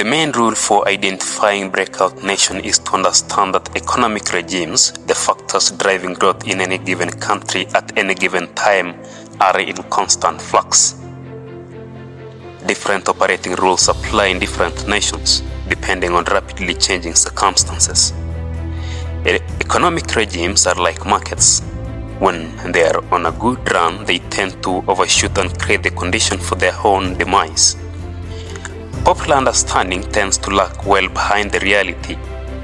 The main rule for identifying breakout nation is to understand that economic regimes, the factors driving growth in any given country at any given time, are in constant flux. Different operating rules apply in different nations, depending on rapidly changing circumstances. Economic regimes are like markets. When they are on a good run, they tend to overshoot and create the condition for their own demise. Popular understanding tends to lag well behind the reality.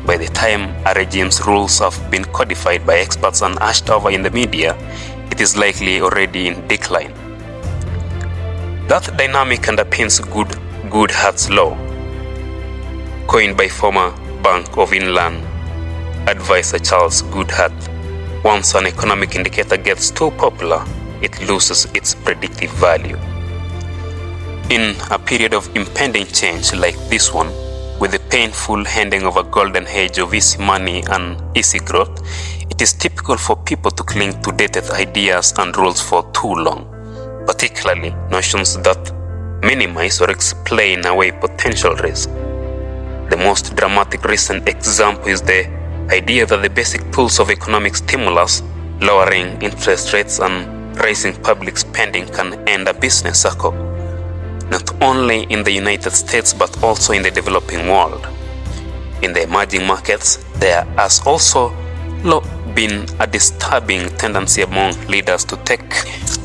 By the time a regime's rules have been codified by experts and hashed over in the media, it is likely already in decline. That dynamic underpins Goodhart's law, coined by former Bank of England advisor Charles Goodhart. Once an economic indicator gets too popular, it loses its predictive value. In a period of impending change like this one, with the painful ending of a golden age of easy money and easy growth, it is typical for people to cling to dated ideas and rules for too long, particularly notions that minimize or explain away potential risk. The most dramatic recent example is the idea that the basic tools of economic stimulus, lowering interest rates and raising public spending, can end a business cycle, not only in the United States but also in the developing world. In the emerging markets, there has also been a disturbing tendency among leaders to take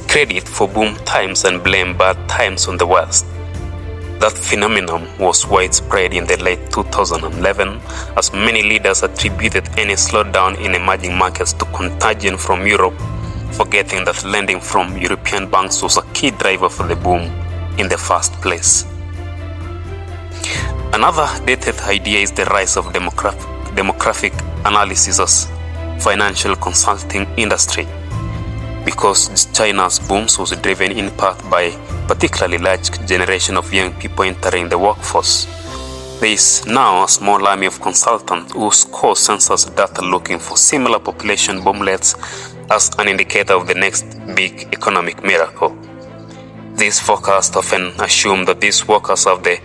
credit for boom times and blame bad times on the West. That phenomenon was widespread in the late 2011, as many leaders attributed any slowdown in emerging markets to contagion from Europe, forgetting that lending from European banks was a key driver for the boom in the first place. Another dated idea is the rise of demographic analysis as financial consulting industry. Because China's booms was driven in part by particularly large generation of young people entering the workforce, there is now a small army of consultants who score census data looking for similar population boomlets as an indicator of the next big economic miracle. These forecasts often assume that these workers have the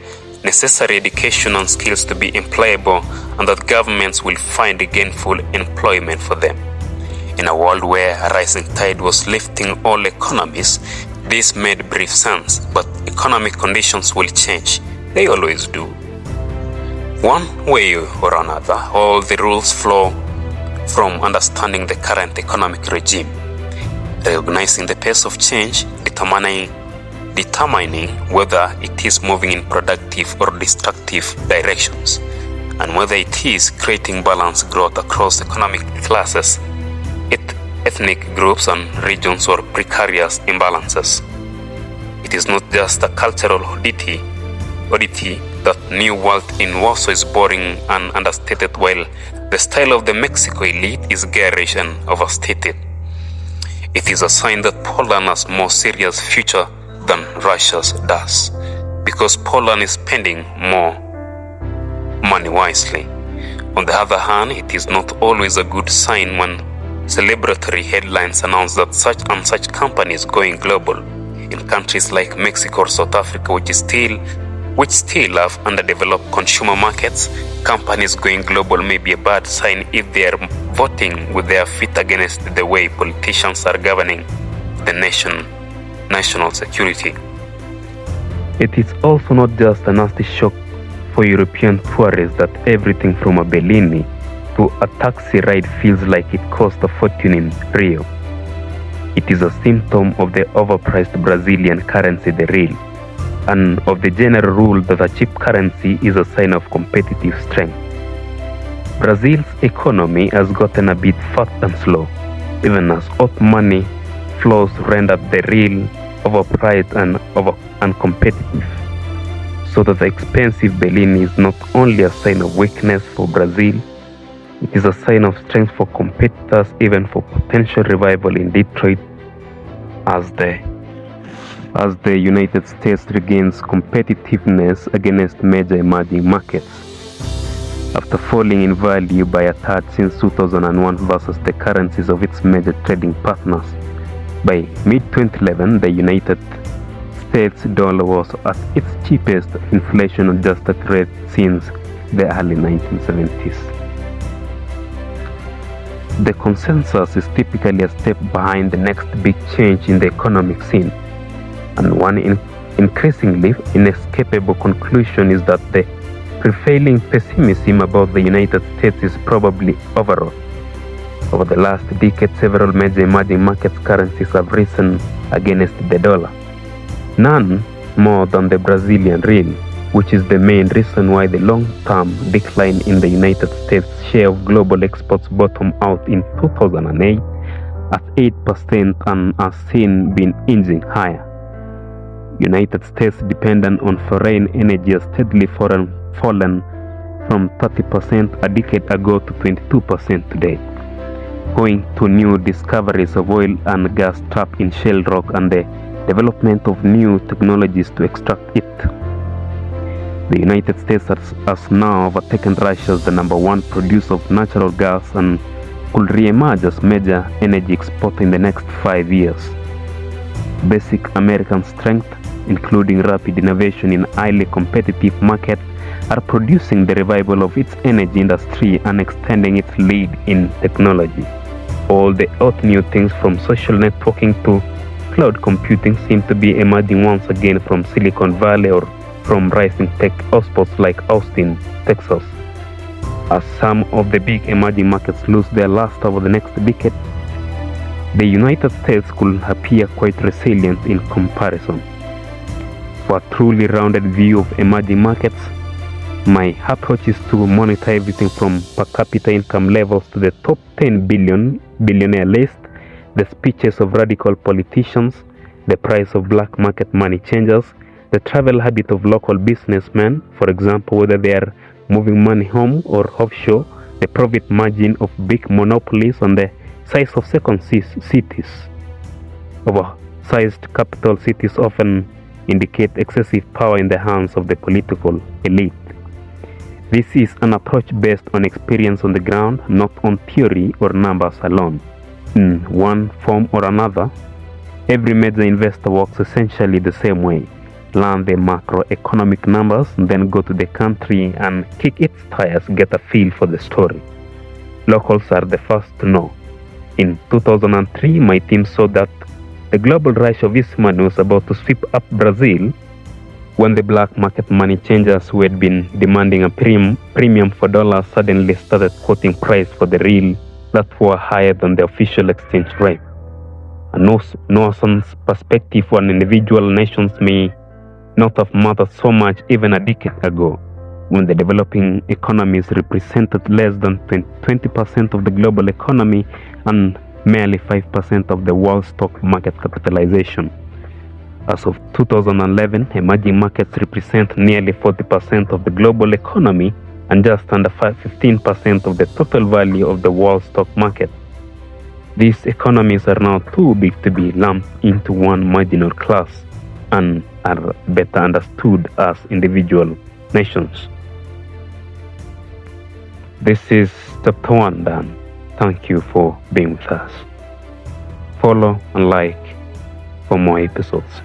necessary education and skills to be employable and that governments will find gainful employment for them. In a world where a rising tide was lifting all economies, this made brief sense, but economic conditions will change. They always do. One way or another, all the rules flow from understanding the current economic regime, recognizing the pace of change, determining whether it is moving in productive or destructive directions, and whether it is creating balanced growth across economic classes, ethnic groups and regions, or precarious imbalances. It is not just a cultural oddity that new wealth in Warsaw is boring and understated, while the style of the Mexico elite is garish and overstated. It is a sign that Poland has more serious future than Russia's does, because Poland is spending more money wisely. On the other hand, it is not always a good sign when celebratory headlines announce that such and such company is going global. In countries like Mexico or South Africa, which still have underdeveloped consumer markets, companies going global may be a bad sign if they are voting with their feet against the way politicians are governing the national security. It is also not just a nasty shock for European tourists that everything from a Bellini to a taxi ride feels like it cost a fortune in Rio. It is a symptom of the overpriced Brazilian currency, the real, and of the general rule that a cheap currency is a sign of competitive strength. Brazil's economy has gotten a bit fat and slow, even as hot money flows render the real overpriced and uncompetitive, so that the expensive Bellini is not only a sign of weakness for Brazil, it is a sign of strength for competitors, even for potential revival in Detroit as the United States regains competitiveness against major emerging markets. After falling in value by a third since 2001 versus the currencies of its major trading partners, by mid-2011, the United States dollar was at its cheapest inflation-adjusted rate since the early 1970s. The consensus is typically a step behind the next big change in the economic scene, and one increasingly inescapable conclusion is that the prevailing pessimism about the United States is probably overwrought. Over the last decade, several major emerging markets currencies have risen against the dollar. None more than the Brazilian real, which is the main reason why the long-term decline in the United States share of global exports bottomed out in 2008 at 8% and has since been inching higher. United States dependence on foreign energy has steadily fallen from 30% a decade ago to 22% today, owing to new discoveries of oil and gas trapped in shale rock and the development of new technologies to extract it. The United States has now overtaken Russia as the #1 producer of natural gas and could re-emerge as major energy exporter in the next 5 years. Basic American strength, including rapid innovation in a highly competitive market, are producing the revival of its energy industry and extending its lead in technology. All the hot new things from social networking to cloud computing seem to be emerging once again from Silicon Valley or from rising tech hotspots like Austin, Texas. As some of the big emerging markets lose their lust over the next decade, the United States could appear quite resilient in comparison. For a truly rounded view of emerging markets, my approach is to monitor everything from per capita income levels to the top 10 billionaire list, the speeches of radical politicians, the price of black market money changers, the travel habit of local businessmen, for example, whether they are moving money home or offshore, the profit margin of big monopolies, and the size of second cities. Oversized capital cities often indicate excessive power in the hands of the political elite. This is an approach based on experience on the ground, not on theory or numbers alone. In one form or another, every major investor works essentially the same way. Learn the macroeconomic numbers, then go to the country and kick its tires, get a feel for the story. Locals are the first to know. In 2003, my team saw that the global rush of easy money was about to sweep up Brazil when the black market money changers who had been demanding a premium for dollars suddenly started quoting price for the real that were higher than the official exchange rate. A nuanced perspective on individual nations may not have mattered so much even a decade ago, when the developing economies represented less than 20% of the global economy and merely 5% of the world stock market capitalization. As of 2011, emerging markets represent nearly 40% of the global economy and just under 15% of the total value of the world stock market. These economies are now too big to be lumped into one marginal class and are better understood as individual nations. This is chapter 1 done. Thank you for being with us. Follow and like for more episodes.